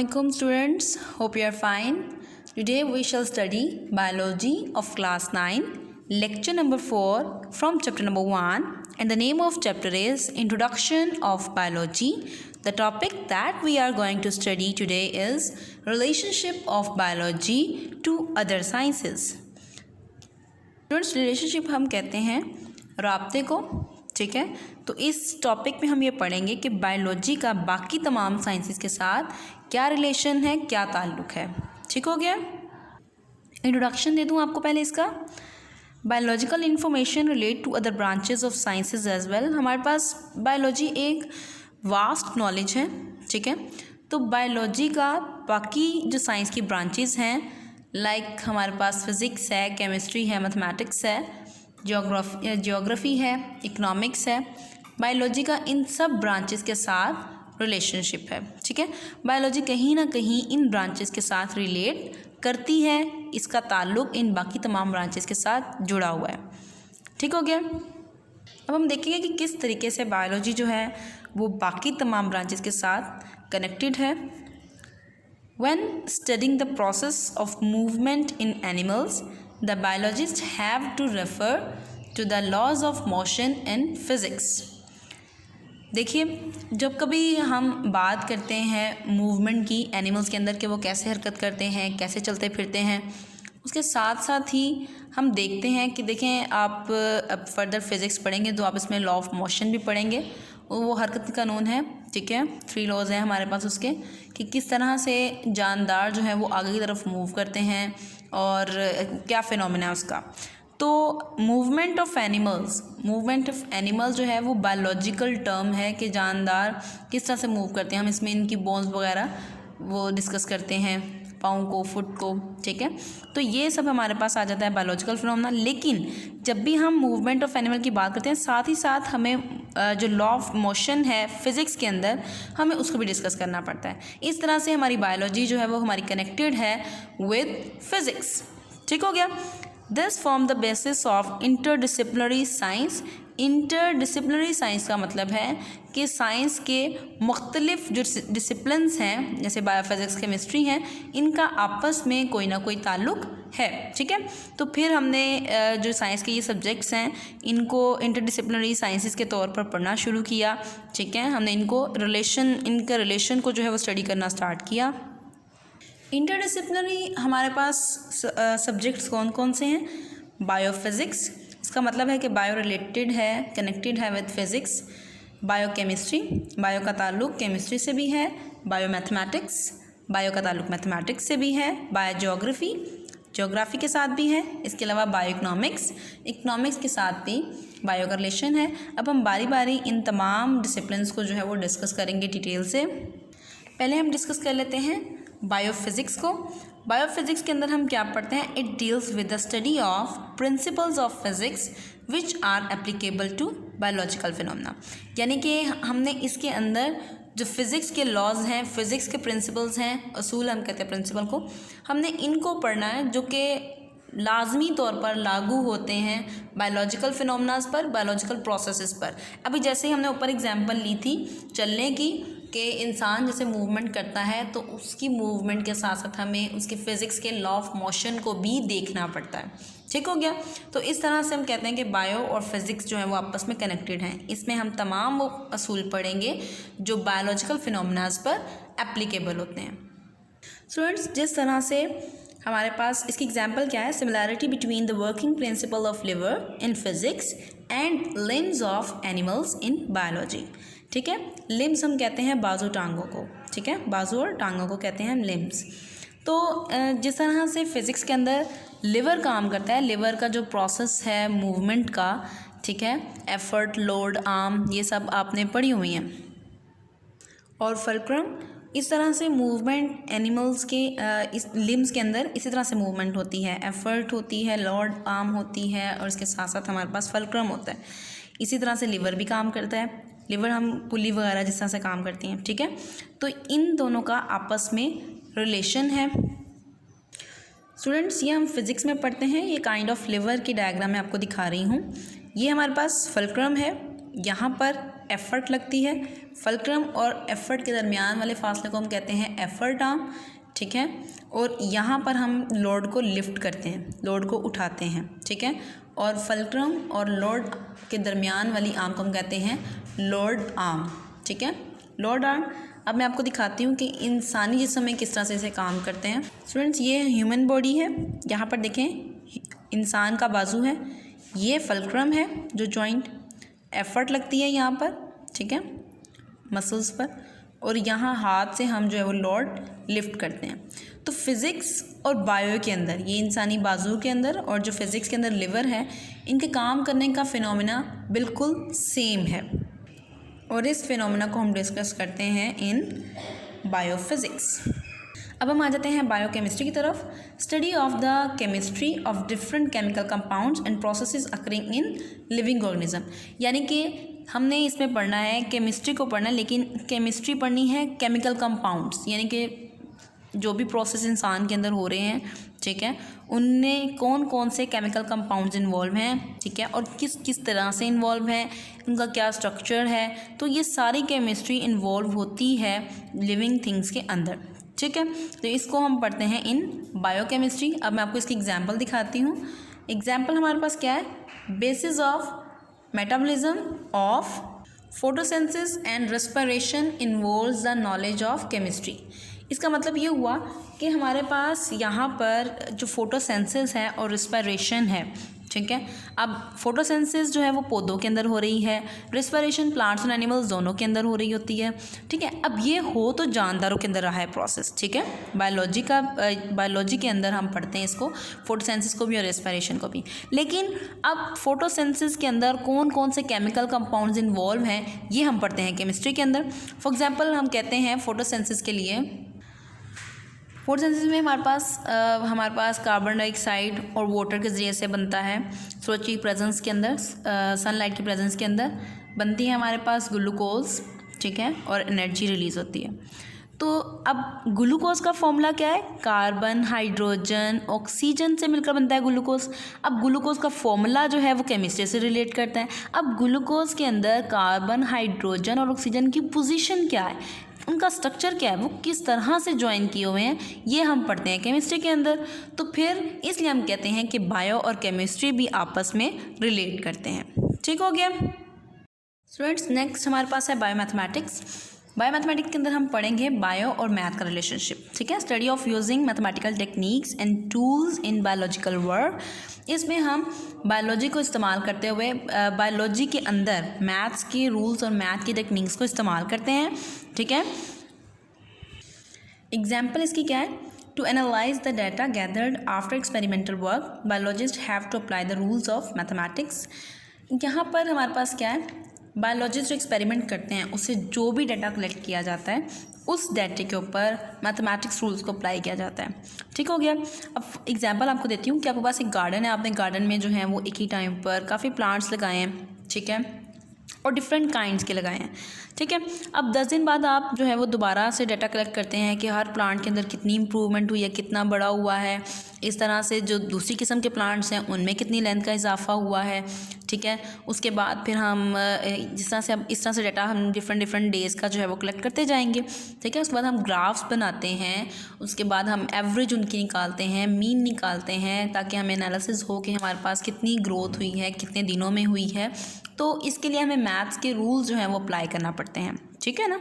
Assalamualaikum students, hope you are fine. Today we shall study biology of class 9, lecture number 4 from chapter number 1, and the name of chapter is Introduction of Biology. The topic that we are going to study today is relationship of biology to other sciences. Students, relationship हम कहते हैं राब्ते को, ठीक है। तो इस topic में हम ये पढ़ेंगे कि बायोलॉजी का बाकी तमाम साइंसेस के साथ क्या रिलेशन है, क्या ताल्लुक़ है। ठीक हो गया। इंट्रोडक्शन दे दूँ आपको पहले इसका। Biological information relate to other branches of sciences as well. हमारे पास बायोलॉजी एक वास्ट नॉलेज है, ठीक है। तो बायोलॉजी का बाकी जो साइंस की ब्रांचेस हैं, लाइक हमारे पास फिज़िक्स है, केमिस्ट्री है, मैथमेटिक्स है, जियोग्राफी है, इकोनॉमिक्स है, बायोलॉजी का इन सब ब्रांचेस के साथ रिलेशनशिप है, ठीक है। बायोलॉजी कहीं ना कहीं इन ब्रांचेस के साथ रिलेट करती है, इसका ताल्लुक़ इन बाकी तमाम ब्रांचेस के साथ जुड़ा हुआ है। ठीक हो गया। अब हम देखेंगे कि किस तरीके से बायोलॉजी जो है वो बाकी तमाम ब्रांचेस के साथ कनेक्टेड है। When studying the process of movement in animals, the biologists have to refer to the laws of motion in physics. देखिए, जब कभी हम बात करते हैं मूवमेंट की एनिमल्स के अंदर कि वो कैसे हरकत करते हैं, कैसे चलते फिरते हैं, उसके साथ साथ ही हम देखते हैं कि देखें आप अब फर्दर फिज़िक्स पढ़ेंगे तो आप इसमें लॉ ऑफ मोशन भी पढ़ेंगे। वो हरकत का कानून है, ठीक है। 3 लॉज हैं हमारे पास उसके कि किस तरह से जानदार जो है वो आगे की तरफ मूव करते हैं और क्या फिनोमेना है उसका। तो मूवमेंट ऑफ एनिमल्स जो है वो बायोलॉजिकल टर्म है कि जानदार किस तरह से मूव करते हैं। हम इसमें इनकी बोन्स वगैरह वो डिस्कस करते हैं, पाँव को, फुट को, ठीक है। तो ये सब हमारे पास आ जाता है बायोलॉजिकल फिनोमेना। लेकिन जब भी हम मूवमेंट ऑफ एनिमल की बात करते हैं, साथ ही साथ हमें जो लॉ ऑफ मोशन है फिज़िक्स के अंदर, हमें उसको भी डिस्कस करना पड़ता है। इस तरह से हमारी बायोलॉजी जो है वो हमारी कनेक्टेड है विद फिज़िक्स। ठीक हो गया। This form the basis of interdisciplinary science. Interdisciplinary science का मतलब है कि साइंस के मुख्तलिफ जो डिसिप्लिन्स हैं, जैसे बायोफिज़िक्स, केमिस्ट्री हैं, इनका आपस में कोई ना कोई ताल्लुक़ है, ठीक है। तो फिर हमने जो साइंस के ये सब्जेक्ट्स हैं इनको इंटरडिसिप्लिनरी साइंसेस के तौर पर पढ़ना शुरू किया, ठीक है। हमने इनका रिलेशन को जो है वो स्टडी करना स्टार्ट किया। इंटरडिसिप्लिनरी हमारे पास सब्जेक्ट्स कौन कौन से हैं? बायोफिज़िक्स, इसका मतलब है कि बायो रिलेटेड है, कनेक्टेड है विद फिज़िक्स। बायोकेमिस्ट्री, बायो का ताल्लुक़ केमिस्ट्री से भी है। बायोमैथमेटिक्स, बायो का ताल्लुक़ मैथमेटिक्स से भी है। बायोजियोग्राफी, ज्योग्राफी के साथ भी है। इसके अलावा बायो इकोनॉमिक्स के साथ भी बायो का रिलेशन है। अब हम बारी बारी इन तमाम डिसिप्लिन्स को जो है वो डिस्कस करेंगे डिटेल से। पहले हम डिस्कस कर लेते हैं बायोफिज़िक्स को। बायोफिज़िक्स के अंदर हम क्या पढ़ते हैं? It deals with the study of principles of physics which are applicable to biological phenomena. यानी कि हमने इसके अंदर जो फिज़िक्स के लॉज हैं, फिज़िक्स के प्रिंसिपल्स हैं, असूल हम कहते हैं प्रिंसिपल को, हमने इनको पढ़ना है जो कि लाजमी तौर पर लागू होते हैं बायोलॉजिकल फिनोमेनास पर, बायोलॉजिकल प्रोसेसेस पर। अभी जैसे ही हमने ऊपर एग्जांपल ली थी चलने की कि इंसान जैसे मूवमेंट करता है तो उसकी मूवमेंट के साथ साथ हमें उसके फिज़िक्स के लॉ ऑफ मोशन को भी देखना पड़ता है। ठीक हो गया। तो इस तरह से हम कहते हैं कि बायो और फिज़िक्स जो है वो आपस में कनेक्टेड हैं। इसमें हम तमाम वो असूल पढ़ेंगे जो बायोलॉजिकल फिनोमेनास पर एप्लीकेबल होते हैं। स्टूडेंट्स, जिस तरह से हमारे पास इसकी एग्जांपल क्या है? Similarity between the working principle of liver in physics and limbs of animals in biology. ठीक है। लिम्स हम कहते हैं बाजू टांगों को, ठीक है। बाजू और टांगों को कहते हैं हम लिम्स। तो जिस तरह से फिज़िक्स के अंदर लिवर काम करता है, लिवर का जो प्रोसेस है मूवमेंट का, ठीक है, एफर्ट, लोड, आर्म, ये सब आपने पढ़ी हुई हैं। और फल्क्रम, इस तरह से मूवमेंट एनिमल्स के इस लिम्स के अंदर इसी तरह से मूवमेंट होती है, एफर्ट होती है, लोड, आर्म होती है, और इसके साथ साथ हमारे पास फल्क्रम होता है। इसी तरह से लिवर भी काम करता है। लिवर हम पुली वगैरह जिस तरह से काम करती हैं, ठीक है। तो इन दोनों का आपस में रिलेशन है। स्टूडेंट्स, ये हम फिज़िक्स में पढ़ते हैं। ये काइंड ऑफ लिवर की डायग्राम मैं आपको दिखा रही हूँ। ये हमारे पास फल्क्रम है, यहाँ पर एफर्ट लगती है। फल्क्रम और एफर्ट के दरमियान वाले फासले को हम कहते हैं एफर्ट आर्म, ठीक है। और यहाँ पर हम लोड को लिफ्ट करते हैं, लोड को उठाते हैं, ठीक है। और फल्क्रम और लोड के दरमियान वाली आर्म को हम कहते हैं लोड आर्म, ठीक है, लोड आर्म। अब मैं आपको दिखाती हूँ कि इंसानी जिस्म में किस तरह से इसे काम करते हैं। स्टूडेंट्स, ये ह्यूमन बॉडी है, यहाँ पर देखें इंसान का बाजू है, ये फल्क्रम है जो जॉइंट, एफर्ट लगती है यहाँ पर, ठीक है, मसल्स पर, और यहाँ हाथ से हम जो है वो लोड लिफ्ट करते हैं। तो फिज़िक्स और बायो के अंदर, ये इंसानी बाजू के अंदर और जो फिज़िक्स के अंदर लिवर है, इनके काम करने का फिनोमेना बिल्कुल सेम है, और इस फिनोमेना को हम डिस्कस करते हैं इन बायोफिज़िक्स। अब हम आ जाते हैं बायोकेमिस्ट्री की तरफ। Study of the chemistry of different chemical compounds and processes occurring in living organism, यानी कि हमने इसमें पढ़ना है, केमिस्ट्री को पढ़ना है, लेकिन केमिस्ट्री पढ़नी है केमिकल कंपाउंड्स, यानी कि जो भी प्रोसेस इंसान के अंदर हो रहे हैं, ठीक है, उनमें कौन कौन से केमिकल कंपाउंड्स इन्वॉल्व हैं, ठीक है, और किस किस तरह से इन्वॉल्व हैं, उनका क्या स्ट्रक्चर है। तो ये सारी केमिस्ट्री इन्वॉल्व होती है लिविंग थिंग्स के अंदर, ठीक है। तो इसको हम पढ़ते हैं इन बायोकेमिस्ट्री। अब मैं आपको इसकी एग्जांपल दिखाती हूँ। एग्जांपल हमारे पास क्या है, basis of metabolism of photosynthesis and respiration involves the knowledge of chemistry. इसका मतलब ये हुआ कि हमारे पास यहाँ पर जो फोटोसिंथेसिस है और रेस्पिरेशन है, ठीक है। अब फोटोसिंथेसिस जो है वो पौधों के अंदर हो रही है, रेस्पिरेशन प्लांट्स और एनिमल्स दोनों के अंदर हो रही होती है, ठीक है। अब ये हो तो जानदारों के अंदर रहा है प्रोसेस, ठीक है। बायोलॉजी के अंदर हम पढ़ते हैं इसको, फोटोसिंथेसिस को भी और रेस्पिरेशन को भी। लेकिन अब फोटोसिंथेसिस के अंदर कौन कौन से केमिकल कंपाउंड्स इन्वॉल्व हैं, ये हम पढ़ते हैं केमिस्ट्री के अंदर। फॉर एग्जाम्पल हम कहते हैं फोटोसिंथेसिस के लिए, फोटोसिंथेसिस में हमारे पास कार्बन डाइऑक्साइड और वाटर के ज़रिए से बनता है। सूरज की प्रेजेंस के अंदर, सनलाइट की प्रेजेंस के अंदर बनती है हमारे पास ग्लूकोज, ठीक है, और एनर्जी रिलीज़ होती है। तो अब ग्लूकोज का फॉर्मूला क्या है, कार्बन, हाइड्रोजन, ऑक्सीजन से मिलकर बनता है ग्लूकोज। अब ग्लूकोज का फॉर्मूला जो है वो केमिस्ट्री से रिलेट करता है। अब ग्लूकोज के अंदर कार्बन, हाइड्रोजन और ऑक्सीजन की पोजीशन क्या है, उनका स्ट्रक्चर क्या है, वो किस तरह से ज्वाइन किए हुए हैं, ये हम पढ़ते हैं केमिस्ट्री के अंदर। तो फिर इसलिए हम कहते हैं कि बायो और केमिस्ट्री भी आपस में रिलेट करते हैं, ठीक हो गया। स्टूडेंट्स, नेक्स्ट हमारे पास है बायोमैथमेटिक्स। बायोमैथमेटिक्स के अंदर हम पढ़ेंगे बायो और मैथ का रिलेशनशिप, ठीक है। Study of using mathematical techniques and tools in biological work. इसमें हम बायोलॉजी को इस्तेमाल करते हुए बायोलॉजी के अंदर मैथ्स के रूल्स और मैथ की टेक्निक्स को इस्तेमाल करते हैं, ठीक है। एग्जाम्पल इसकी क्या है, to analyse the data gathered after experimental work biologist have to apply the rules of mathematics. यहाँ पर हमारे पास क्या है, बायोलॉजिस्ट जो एक्सपेरिमेंट करते हैं उससे जो भी डाटा कलेक्ट किया जाता है उस डाटे के ऊपर मैथमेटिक्स रूल्स को अप्लाई किया जाता है, ठीक हो गया। अब एग्जांपल आपको देती हूँ कि आपके पास एक गार्डन है, आपने गार्डन में जो है वो एक ही टाइम पर काफ़ी प्लांट्स लगाए हैं, ठीक है, और डिफरेंट काइंड्स के लगाए हैं, ठीक है। अब 10 दिन बाद आप जो है वो दोबारा से डाटा कलेक्ट करते हैं कि हर प्लांट के अंदर कितनी इंप्रूवमेंट हुई है, कितना बड़ा हुआ है, इस तरह से जो दूसरी किस्म के प्लांट्स हैं उनमें कितनी लेंथ का इजाफा हुआ है, ठीक है। उसके बाद फिर हम इस तरह से डाटा हम डिफरेंट डेज़ का जो है वो कलेक्ट करते जाएंगे, ठीक है। उसके बाद हम ग्राफ्स बनाते हैं, उसके बाद हम एवरेज उनकी निकालते हैं, मीन निकालते हैं, ताकि हमें एनालिसिस हो कि हमारे पास कितनी ग्रोथ हुई है, कितने दिनों में हुई है। तो इसके लिए हमें मैथ्स के रूल्स जो हैं वो अप्लाई करना पड़ते हैं, ठीक है ना।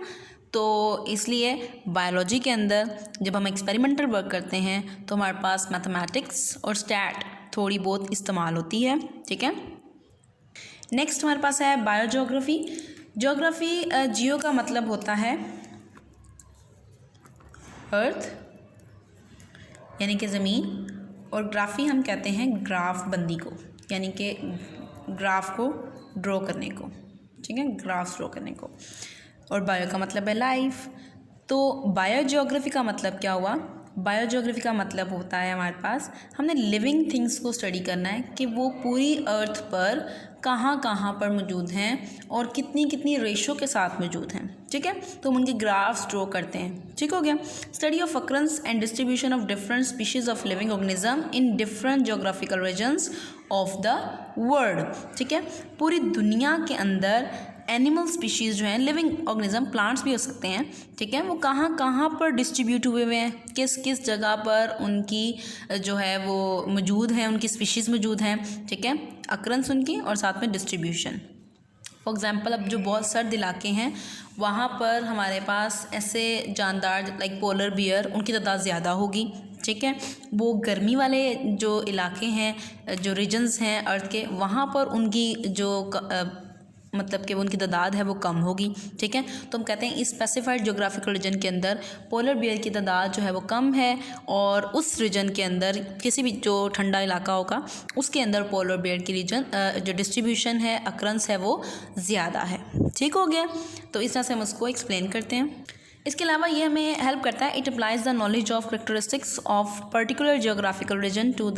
तो इसलिए बायोलॉजी के अंदर जब हम एक्सपेरिमेंटल वर्क करते हैं तो हमारे पास मैथमेटिक्स और स्टैट थोड़ी बहुत इस्तेमाल होती है, ठीक है। नेक्स्ट हमारे पास है बायोजियोग्राफी। जियोग्राफी, जियो का मतलब होता है अर्थ यानी कि ज़मीन, और ग्राफी हम कहते हैं ग्राफ बंदी को, यानी कि ग्राफ को ड्रॉ करने को, ठीक है, ग्राफ्स ड्रॉ करने को। और बायो का मतलब है लाइफ। तो बायोजियोग्राफी का मतलब क्या हुआ, बायोज्योग्राफी का मतलब होता है हमारे पास हमने लिविंग थिंग्स को स्टडी करना है कि वो पूरी अर्थ पर कहाँ कहाँ पर मौजूद हैं और कितनी कितनी रेशो के साथ मौजूद हैं, ठीक है। तो हम उनके ग्राफ्स ड्रॉ करते हैं, ठीक हो गया। Study of occurrence and distribution of different species of living organism in different geographical regions of the world, ठीक है। पूरी दुनिया के अंदर एनिमल स्पीशीज़ जो हैं, लिविंग ऑर्गेनिज्म, प्लांट्स भी हो सकते हैं, ठीक है, वो कहाँ कहाँ पर डिस्ट्रीब्यूट हुए हुए हैं, किस किस जगह पर उनकी जो है वो मौजूद हैं, उनकी स्पीशीज़ मौजूद हैं, ठीक है, अक्रंस उनकी और साथ में डिस्ट्रीब्यूशन। फॉर एग्ज़ाम्पल अब जो बहुत सर्द इलाके हैं वहाँ पर हमारे पास ऐसे जानदार लाइक पोलर बियर, उनकी तादाद ज़्यादा होगी, ठीक है। वो गर्मी वाले जो इलाके हैं, जो रीजन्स हैं अर्थ के, वहाँ पर उनकी जो मतलब कि उनकी तादाद है वो कम होगी, ठीक है। तो हम कहते हैं इस स्पेसिफाइड जोग्राफिकल रीजन के अंदर पोलर बियर की तादाद जो है वो कम है और उस रीजन के अंदर किसी भी जो ठंडा इलाका होगा उसके अंदर पोलर बियर की रीजन जो डिस्ट्रीब्यूशन है, अक्रंस है, वो ज़्यादा है, ठीक हो गया। तो इस तरह से हम उसको एक्सप्लेन करते हैं। इसके अलावा ये हमें हेल्प करता है, it applies the knowledge of characteristics of particular geographical region to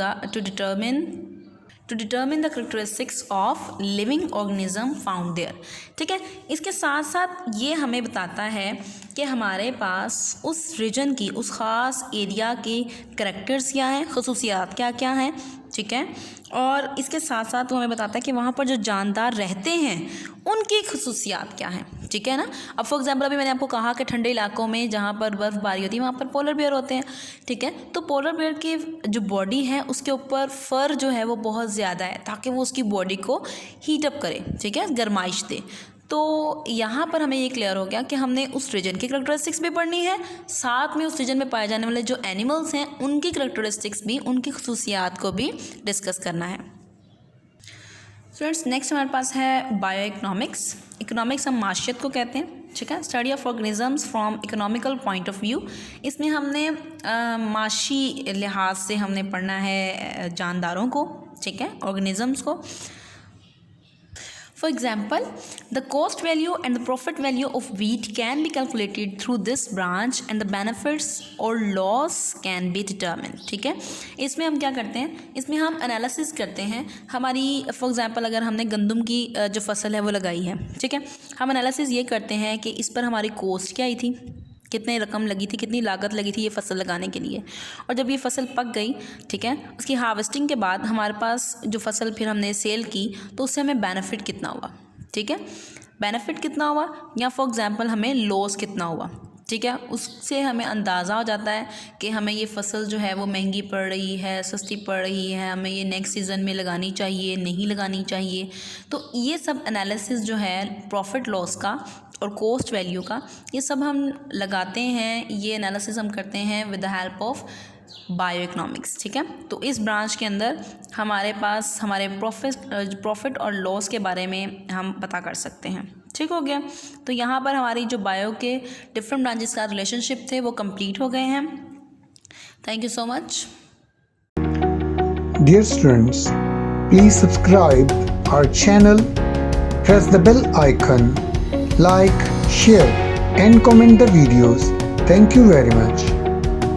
determine the characteristics of living organism found there, ठीक है। इसके साथ साथ ये हमें बताता है कि हमारे पास उस रीजन की, उस ख़ास एरिया के करैक्टर्स क्या हैं, खसूसियात क्या क्या हैं, ठीक है। और इसके साथ साथ वो हमें बताता है कि वहाँ पर जो जानदार रहते हैं उनकी खसूसियात क्या हैं, ठीक है ना। अब फॉर एग्जांपल अभी मैंने आपको कहा कि ठंडे इलाकों में जहाँ पर बर्फ़बारी होती है वहाँ पर पोलर बियर होते हैं, ठीक है। तो पोलर बियर की जो बॉडी है उसके ऊपर फर जो है वो बहुत ज़्यादा है ताकि वो उसकी बॉडी को हीट अप करे, ठीक है, गर्माइश दे। तो यहाँ पर हमें ये क्लियर हो गया कि हमने उस रीजन की करैक्टरिस्टिक्स भी पढ़नी है, साथ में उस रीजन में पाए जाने वाले जो एनिमल्स हैं उनकी करैक्टरिस्टिक्स भी, उनकी खसूसियात को भी डिस्कस करना है। फ्रेंड्स, नेक्स्ट हमारे पास है बायो इकोनॉमिक्स। इकोनॉमिक्स हम माशियत को कहते हैं, ठीक है, study of organisms from economical point of view. इसमें हमने माशी लिहाज से हमने पढ़ना है जानदारों को, ठीक है, ऑर्गेनिजम्स को। For example, the cost value and the profit value of wheat can be calculated through this branch and the benefits or loss can be determined, ठीक है। इसमें हम क्या करते हैं, इसमें हम एनालिसिस करते हैं हमारी, फॉर एग्जांपल अगर हमने गंदम की जो फसल है वो लगाई है, ठीक है, हम एनालिसिस ये करते हैं कि इस पर हमारी कॉस्ट क्या आई थी, कितनी रकम लगी थी, कितनी लागत लगी थी ये फसल लगाने के लिए, और जब ये फसल पक गई, ठीक है, उसकी हार्वेस्टिंग के बाद हमारे पास जो फसल फिर हमने सेल की तो उससे हमें बेनिफिट कितना हुआ, ठीक है, बेनिफिट कितना हुआ, या फॉर एग्जांपल हमें लॉस कितना हुआ, ठीक है। उससे हमें अंदाज़ा हो जाता है कि हमें ये फसल जो है वो महंगी पड़ रही है, सस्ती पड़ रही है, हमें ये नेक्स्ट सीज़न में लगानी चाहिए, नहीं लगानी चाहिए। तो ये सब एनालिसिस जो है प्रॉफिट लॉस का और कॉस्ट वैल्यू का, ये सब हम लगाते हैं, ये एनालिसिस हम करते हैं with the help of bio economics, ठीक है। तो इस ब्रांच के अंदर हमारे पास हमारे प्रॉफिट और लॉस के बारे में हम पता कर सकते हैं, ठीक हो गया। तो यहाँ पर हमारी जो बायो के डिफरेंट ब्रांचेस का रिलेशनशिप थे वो कंप्लीट हो गए हैं। Thank you so much. Dear students, please subscribe our channel, press the bell icon, like, share and comment the videos. Thank you very much.